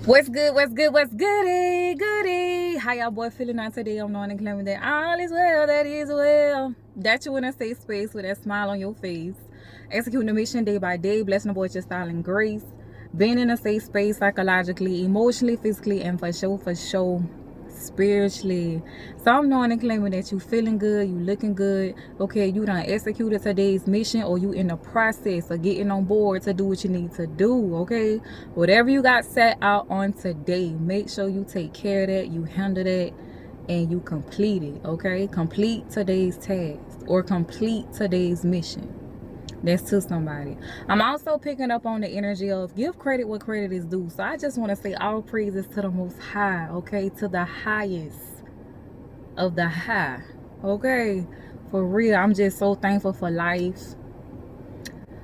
What's good? What's good? What's goody? Goody? How y'all boy feeling out today? I'm knowing and claiming that all is well, that is well. That you in a safe space with that smile on your face. Executing the mission day by day, blessing the boy with your style and grace. Being in a safe space psychologically, emotionally, physically, and for sure, spiritually. So I'm knowing and claiming that you feeling good, you looking good. Okay, you done executed today's mission, or you in the process of getting on board to do what you need to do. Okay, whatever you got set out on today, make sure you take care of that, you handle that, and you complete it. Okay, complete today's task or complete today's mission. That's to somebody. I'm also picking up on the energy of give credit what credit is due. So I just want to say all praises to the Most High, okay? To the highest of the high, okay? For real, I'm just so thankful for life.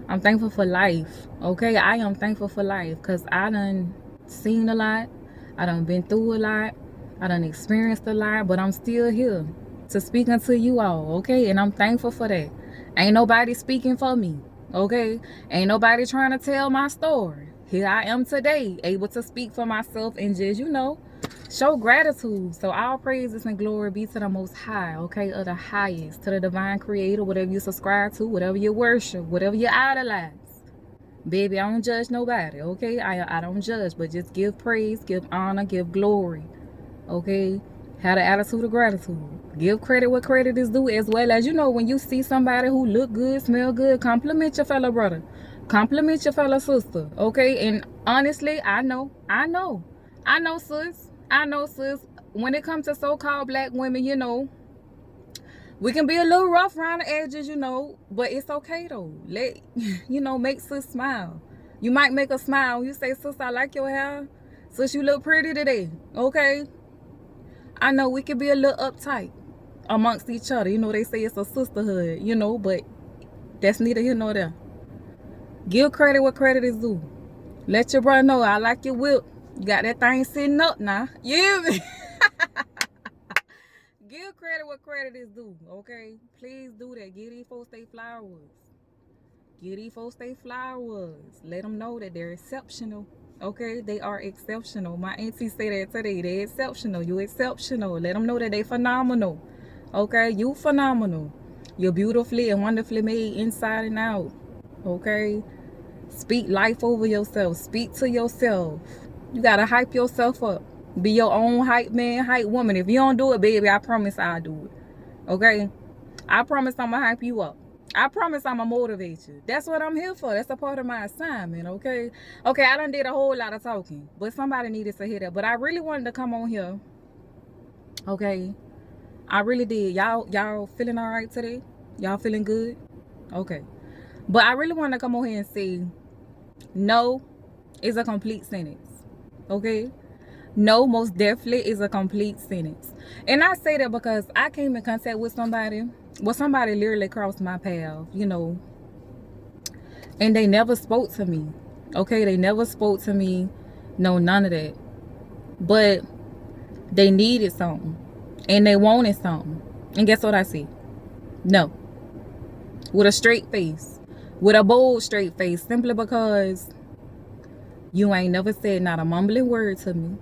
I'm thankful for life, okay? I am thankful for life because I done seen a lot. I done been through a lot. I done experienced a lot, but I'm still here to speak unto you all, okay? And I'm thankful for that. Ain't nobody speaking for me, okay? Ain't nobody trying to tell my story. Here I am today, able to speak for myself and just, show gratitude. So all praises and glory be to the Most High, okay? Of the highest, to the divine creator, whatever you subscribe to, whatever you worship, whatever you idolize. Baby, I don't judge nobody, okay? I don't judge, but just give praise, give honor, give glory, okay? Have the attitude of gratitude. Give credit what credit is due, as well as, when you see somebody who look good, smell good, compliment your fellow brother. Compliment your fellow sister, okay? And honestly, I know, sis. I know, sis. When it comes to so-called black women, we can be a little rough around the edges, but it's okay, though. Make sis smile. You might make her smile. You say, sis, I like your hair. Sis, you look pretty today, okay? I know we can be a little uptight amongst each other. They say it's a sisterhood, but that's neither here nor there. Give credit what credit is due. Let your brother know I like your whip. You got that thing sitting up now. You hear me? Give credit what credit is due, okay? Please do that. Give these folks they flowers. Give these folks they flowers. Let them know that they're exceptional. Okay, they are exceptional. My auntie say that today. They're exceptional. You exceptional. Let them know that they phenomenal. Okay, you phenomenal. You're beautifully and wonderfully made inside and out. Okay, speak life over yourself. Speak to yourself. You gotta hype yourself up. Be your own hype man, hype woman. If you don't do it, baby, I promise I'll do it. Okay, I promise I'm gonna hype you up. I promise I'm gonna motivate you. That's what I'm here for. That's a part of my assignment, okay? Okay, I done did a whole lot of talking, but somebody needed to hear that. But I really wanted to come on here, okay? I really did. Y'all feeling all right today? Y'all feeling good? Okay. But I really wanted to come on here and say, no is a complete sentence, okay? No, most definitely is a complete sentence. And I say that because I came in contact with somebody. Well, somebody literally crossed my path, and they never spoke to me. Okay, they never spoke to me. No, none of that. But they needed something. And they wanted something. And guess what I see? No. With a straight face. With a bold straight face. Simply because you ain't never said not a mumbling word to me.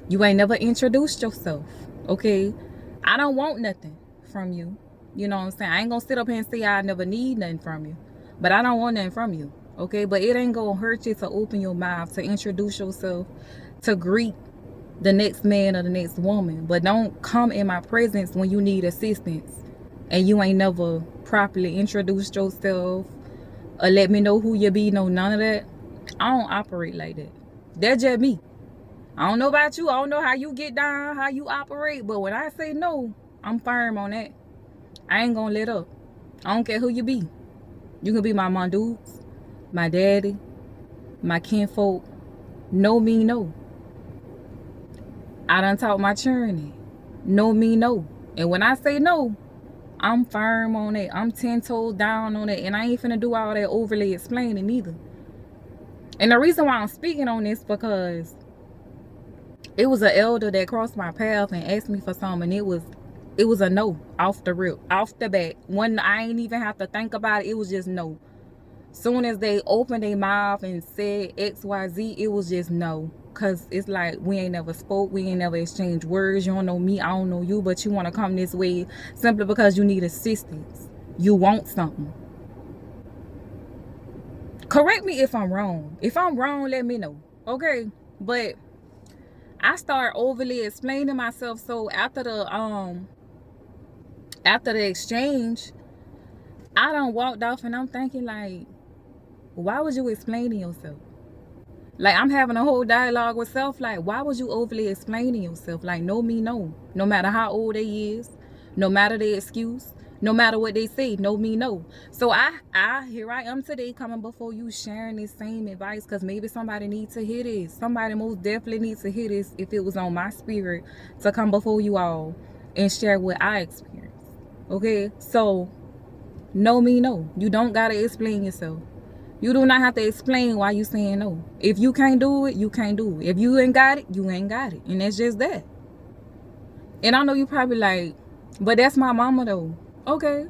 You ain't never introduced yourself, okay? I don't want nothing from you. You know what I'm saying? I ain't gonna sit up here and say I never need nothing from you. But I don't want nothing from you, okay? But it ain't gonna hurt you to open your mouth, to introduce yourself, to greet the next man or the next woman. But don't come in my presence when you need assistance and you ain't never properly introduced yourself or let me know who you be, no, none of that. I don't operate like that. That's just me. I don't know about you. I don't know how you get down, how you operate. But when I say no, I'm firm on that. I ain't gonna let up. I don't care who you be. You can be my mom dudes, my daddy, my kinfolk. No mean no. I done taught my children. No mean no. And when I say no, I'm firm on it. I'm 10 toes down on it. And I ain't finna do all that overly explaining either. And the reason why I'm speaking on this because it was an elder that crossed my path and asked me for something, and it was a no off the rip, off the bat. When I ain't even have to think about it, it was just no. Soon as they opened their mouth and said XYZ, it was just no. because it's like we ain't never spoke, we ain't never exchanged words. You don't know me, I don't know you, but you want to come this way simply because you need assistance. You want something. Correct me if I'm wrong. If I'm wrong, let me know. Okay? But I start overly explaining myself, so after the exchange, I done walked off and I'm thinking like, why was you explaining yourself? Like, I'm having a whole dialogue with self, like, why was you overly explaining yourself? Like, no me, no. No matter how old they is, no matter their excuse, no matter what they say, no me, no. So here I am today coming before you sharing this same advice, because maybe somebody needs to hear this. Somebody most definitely needs to hear this if it was on my spirit to come before you all and share what I experienced. Okay? So, no me, no. You don't gotta explain yourself. You do not have to explain why you saying no. If you can't do it, you can't do it. If you ain't got it, you ain't got it. And that's just that. And I know you probably like, but that's my mama though. Okay.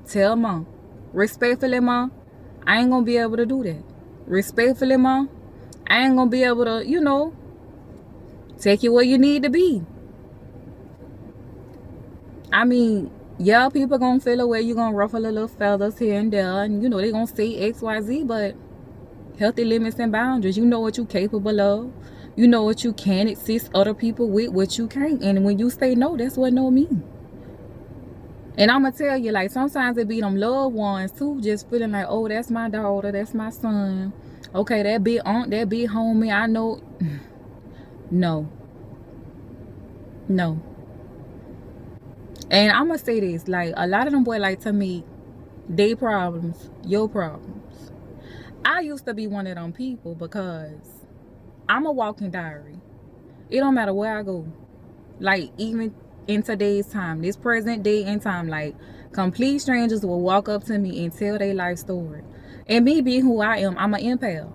Tell mom. Respectfully, mom, I ain't gonna be able to do that. Respectfully, mom, I ain't gonna be able to, you know, take you where you need to be. I mean, yeah, people gonna feel away. You gonna ruffle a little feathers here and there, and you know they gonna say X, Y, Z. But healthy limits and boundaries. You know what you capable of. You know what you can assist other people with, what you can't. And when you say no, that's what no mean. And I'm gonna tell you, like, sometimes it be them loved ones too, just feeling like, oh, that's my daughter, that's my son. Okay, that big aunt, that big homie, I know. No. No. And I'm gonna say this, like, a lot of them boys like to make their problems your problems. I used to be one of them people because I'm a walking diary. It don't matter where I go. Like, even in today's time, this present day and time, like, complete strangers will walk up to me and tell their life story. And me being who I am, I'm an empath.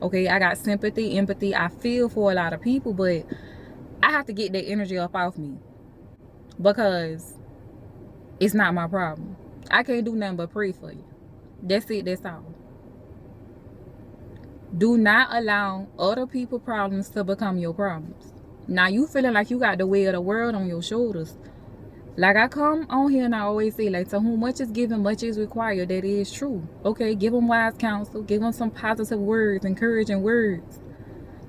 Okay, I got sympathy, empathy. I feel for a lot of people, but I have to get that energy up off me. Because it's not my problem. I can't do nothing but pray for you. That's it, that's all. Do not allow other people's problems to become your problems. Now you feeling like you got the weight of the world on your shoulders. Like I come on here and I always say, like, to whom much is given, much is required. That is true. Okay, give them wise counsel. Give them some positive words, encouraging words.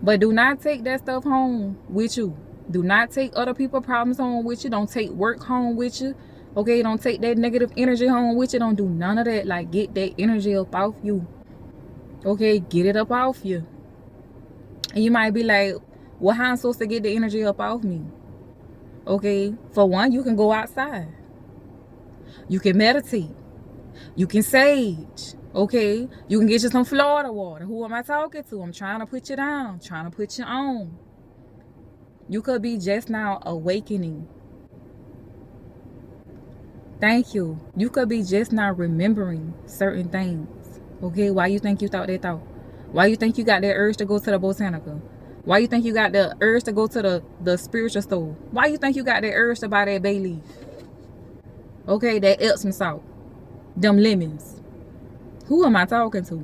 But do not take that stuff home with you. Do not take other people's problems home with you. Don't take work home with you. Okay, don't take that negative energy home with you. Don't do none of that. Like, get that energy up off you. Okay, get it up off you. And you might be like, well, how am I supposed to get the energy up off me? Okay, for one, you can go outside. You can meditate. You can sage. Okay, you can get you some Florida water. Who am I talking to? I'm trying to put you down, trying to put you on. You could be just now awakening. Thank you. You could be just now remembering certain things. Okay, why you think you thought that thought? Why you think you got that urge to go to the botanical? Why you think you got the urge to go to the spiritual store? Why you think you got that urge to buy that bay leaf? Okay, that Epsom salt. Them lemons. Who am I talking to?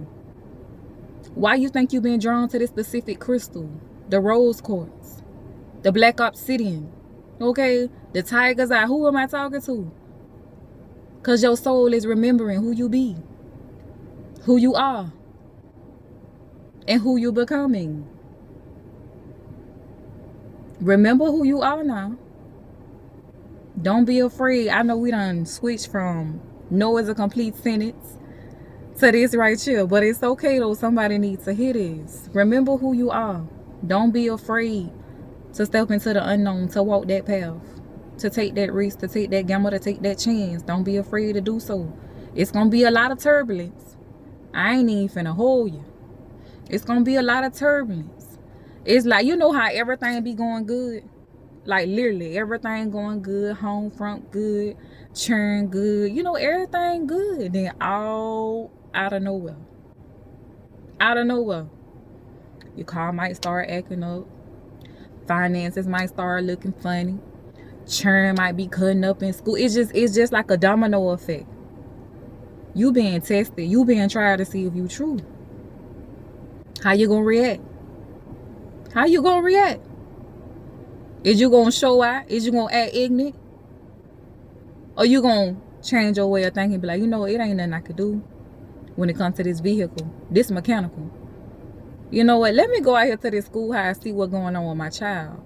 Why you think you been drawn to this specific crystal? The rose quartz. The black obsidian. Okay, the tiger's eye. Who am I talking to? Because your soul is remembering who you be. Who you are. And who you becoming. Remember who you are now. Don't be afraid. I know we done switched from no as a complete sentence to this right here. But it's okay though. Somebody needs to hear this. Remember who you are. Don't be afraid to step into the unknown, to walk that path, to take that risk, to take that gamble, to take that chance. Don't be afraid to do so. It's going to be a lot of turbulence. I ain't even finna hold you. It's going to be a lot of turbulence. It's like, you know how everything be going good? Like, literally, everything going good. Home front good. Churn good. You know, everything good. Then all out of nowhere. Out of nowhere. Your car might start acting up. Finances might start looking funny. Churn might be cutting up in school. It's just like a domino effect. You being tested. You being tried to see if you true. How you gonna react? How you gonna react? Is you gonna show out? Is you gonna act ignorant? Or you gonna change your way of thinking and be like, you know, it ain't nothing I could do when it comes to this vehicle, this mechanical. You know what? Let me go out here to this schoolhouse, see what's going on with my child.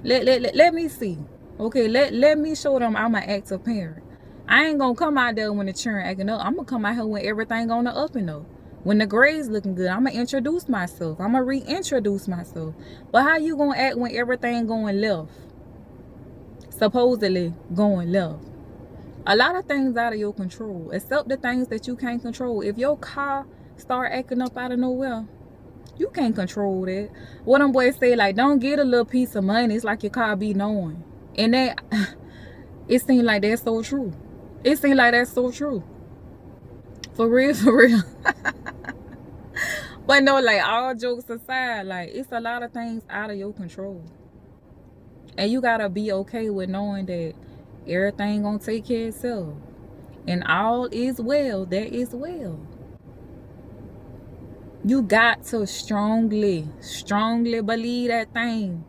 Let me see. Okay, let me show them I'm an active parent. I ain't gonna come out there when the children acting up. I'm gonna come out here when everything on the up and up. When the grades looking good, I'm gonna introduce myself. I'm gonna reintroduce myself. But how you gonna act when everything going left? Supposedly going left. A lot of things out of your control, except the things that you can't control. If your car start acting up out of nowhere, you can't control that. What them boys say, like, don't get a little piece of money. It's like your car be knowing. And that, it seems like that's so true. It seems like that's so true. For real, for real. But no, like, all jokes aside, like, it's a lot of things out of your control. And you gotta be okay with knowing that everything gonna take care of itself. And all is well, that is well. You got to strongly believe that thing.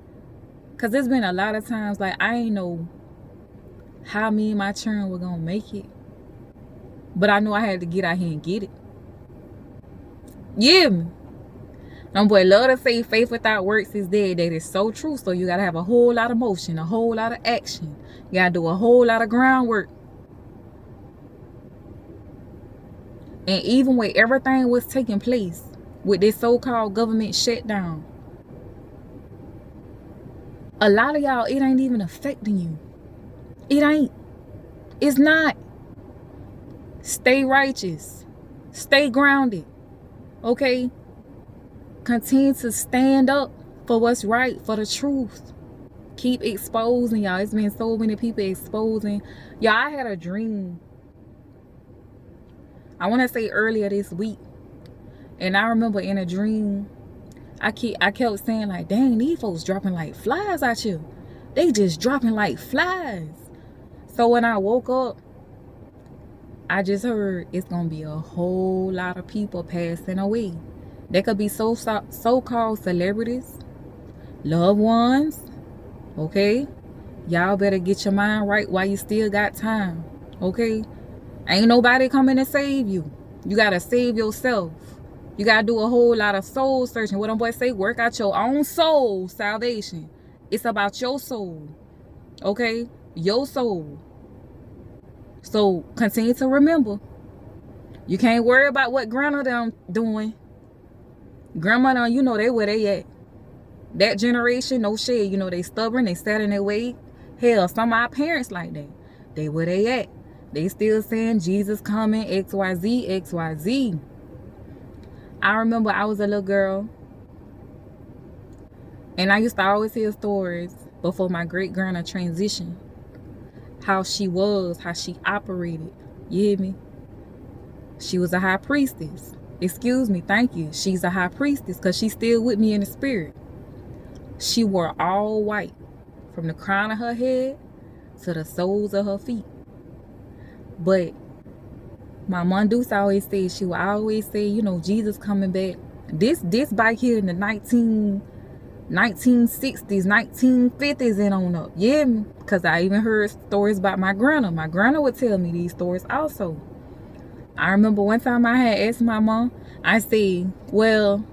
Cause there's been a lot of times, like, I ain't know how me and my children were gonna make it. But I know I had to get out here and get it. Yeah. Them boy love to say faith without works is dead. That is so true. So you gotta have a whole lot of motion, a whole lot of action. You gotta do a whole lot of groundwork. And even when everything was taking place with this so-called government shutdown, a lot of y'all, it ain't even affecting you. It ain't. It's not. Stay righteous. Stay grounded. Okay? Continue to stand up for what's right, for the truth. Keep exposing, y'all. It's been so many people exposing. Y'all, I had a dream. I want to say earlier this week. And I remember in a dream, I kept saying, like, dang, these folks dropping like flies out here. They just dropping like flies. So when I woke up, I just heard it's going to be a whole lot of people passing away. They could be so-called celebrities, loved ones, okay? Y'all better get your mind right while you still got time, okay? Ain't nobody coming to save you. You got to save yourself. You got to do a whole lot of soul searching. What them boys say, work out your own soul salvation. It's about your soul, okay? Your soul. So continue to remember. You can't worry about what grandma them doing. Grandma them, you know they where they at. That generation, no shade, you know they stubborn, they set in their way. Hell, some of our parents like that. They where they at. They still saying Jesus coming, XYZ, XYZ. I remember I was a little girl, and I used to always hear stories before my great-grandma transitioned. How she was, how she operated. You hear me? She was a high priestess. Excuse me, thank you. She's a high priestess because she's still with me in the spirit. She wore all white from the crown of her head to the soles of her feet. But my mom Deuce always said, she would always say, you know, Jesus coming back. This bike here in the 1960s, 1950s and on up. Yeah, because I even heard stories about my grandma. My grandma would tell me these stories also. I remember one time I had asked my mom, I said, well,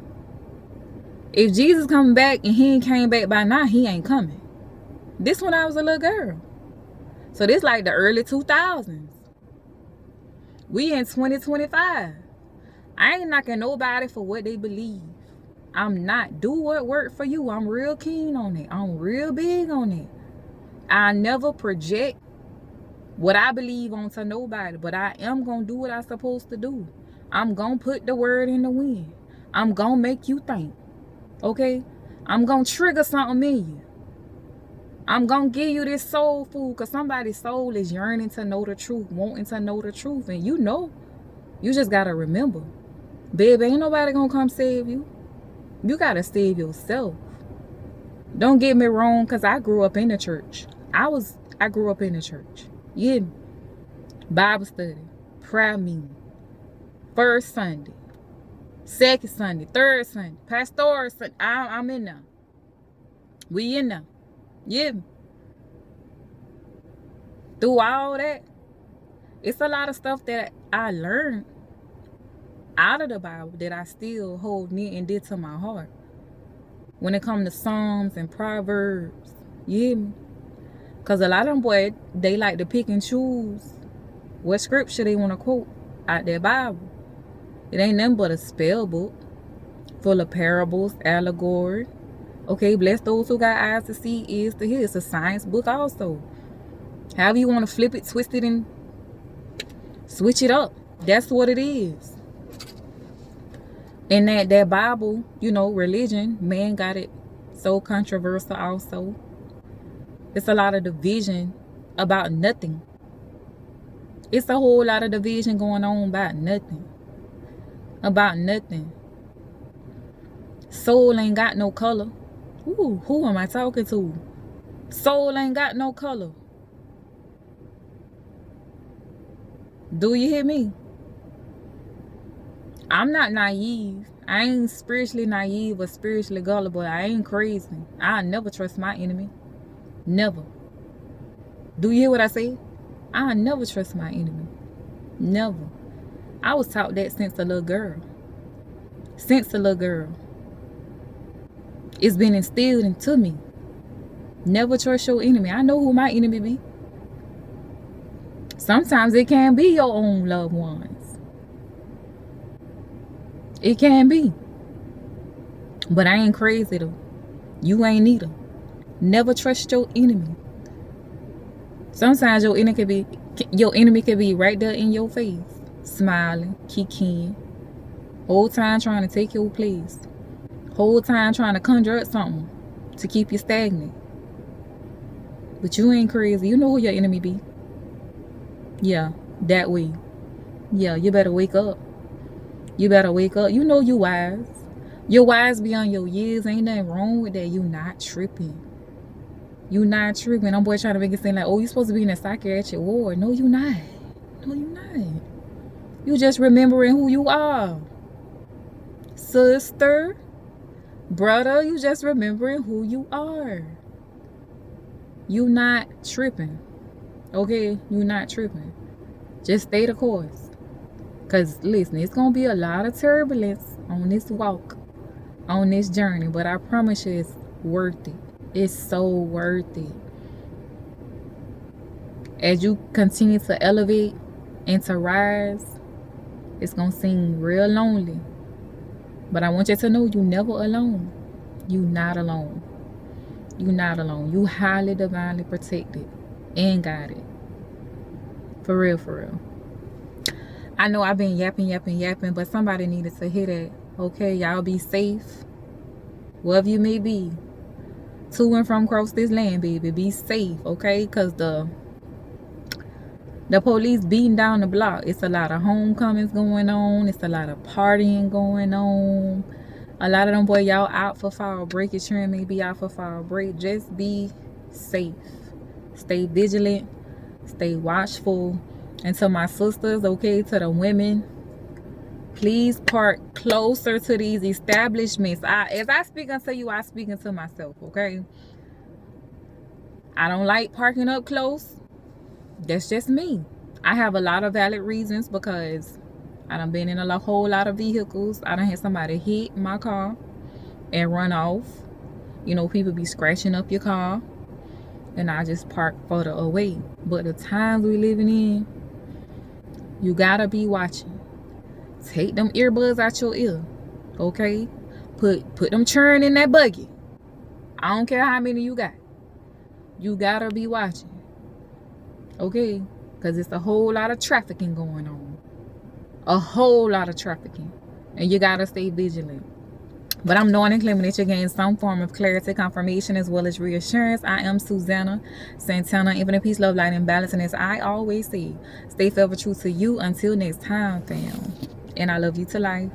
if Jesus coming back and he ain't came back by now, he ain't coming. This when I was a little girl. So this like the early 2000s. We in 2025. I ain't knocking nobody for what they believe. I'm not. Do what worked for you. I'm real keen on it. I'm real big on it. I never project what I believe onto nobody, but I am going to do what I'm supposed to do. I'm going to put the word in the wind. I'm going to make you think. Okay? I'm going to trigger something in you. I'm going to give you this soul food because somebody's soul is yearning to know the truth, wanting to know the truth. And you know, you just got to remember, baby, ain't nobody going to come save you. You got to save yourself. Don't get me wrong, because I grew up in the church. I grew up in the church. Yeah. Bible study, prayer meeting, first Sunday. second Sunday, third Sunday, pastoral Sunday. I'm in there. We in there. Yeah. Through all that, it's a lot of stuff that I learned out of the Bible that I still hold near and dear to my heart. When it comes to Psalms and Proverbs, yeah. Because a lot of them boys, they like to pick and choose what scripture they want to quote out their Bible. It ain't nothing but a spell book full of parables, allegory. Okay, bless those who got eyes to see, ears to hear. It's a science book also. However you want to flip it, twist it, and switch it up. That's what it is. And that Bible, you know, religion, man got it so controversial also. It's a lot of division about nothing. It's a whole lot of division going on about nothing. About nothing. Soul ain't got no color. Ooh, who am I talking to? Soul ain't got no color. Do you hear me? I'm not naive. I ain't spiritually naive or spiritually gullible. I ain't crazy. I never trust my enemy. Never. Do you hear what I say? I never trust my enemy. Never. I was taught that since a little girl. Since a little girl. It's been instilled into me. Never trust your enemy. I know who my enemy be. Sometimes it can be your own loved ones. It can be. But I ain't crazy though. You ain't either. Never trust your enemy. Sometimes your enemy could be right there in your face, smiling, kicking, whole time trying to take your place, whole time trying to conjure up something to keep you stagnant. But you ain't crazy. You know who your enemy be. Yeah, that way. Yeah, you better wake up. You better wake up. You know you wise. You're wise beyond your years. Ain't nothing wrong with that. You not tripping. You not tripping. I'm boy trying to make it seem like, oh, you supposed to be in a psychiatric ward. No, you not. No, you not. You just remembering who you are. Sister, brother, you just remembering who you are. You not tripping. Okay? You not tripping. Just stay the course. Because, listen, it's going to be a lot of turbulence on this walk, on this journey. But I promise you it's worth it. It's so worth it. As you continue to elevate and to rise, it's going to seem real lonely. But I want you to know you're never alone. You're not alone. You're not alone. You highly divinely protected and guided. For real, for real. I know I've been yapping, but somebody needed to hear that. Okay, y'all be safe. Wherever you may be. To and from across this land, baby. Be safe, okay? Because the police beating down the block. It's a lot of homecomings going on. It's a lot of partying going on. A lot of them boy, y'all out for fall break. Your children may be out for fall break. Just be safe. Stay vigilant. Stay watchful. And to my sisters, okay, to the women, please park closer to these establishments. As I speak unto you, I speak unto myself, okay? I don't like parking up close. That's just me. I have a lot of valid reasons because I done been in a whole lot of vehicles. I done had somebody hit my car and run off. You know, people be scratching up your car. And I just park further away. But the times we living in, you gotta be watching. Take them earbuds out your ear, okay? Put them churn in that buggy. I don't care how many you got. You gotta be watching, okay? Because it's a whole lot of trafficking going on. A whole lot of trafficking. And you gotta stay vigilant. But I'm knowing and claiming that you gain some form of clarity, confirmation, as well as reassurance. I am SusannahSantana, infinite peace, love, light, and balance. And as I always say, stay forever true to you. Until next time, fam. And I love you to life.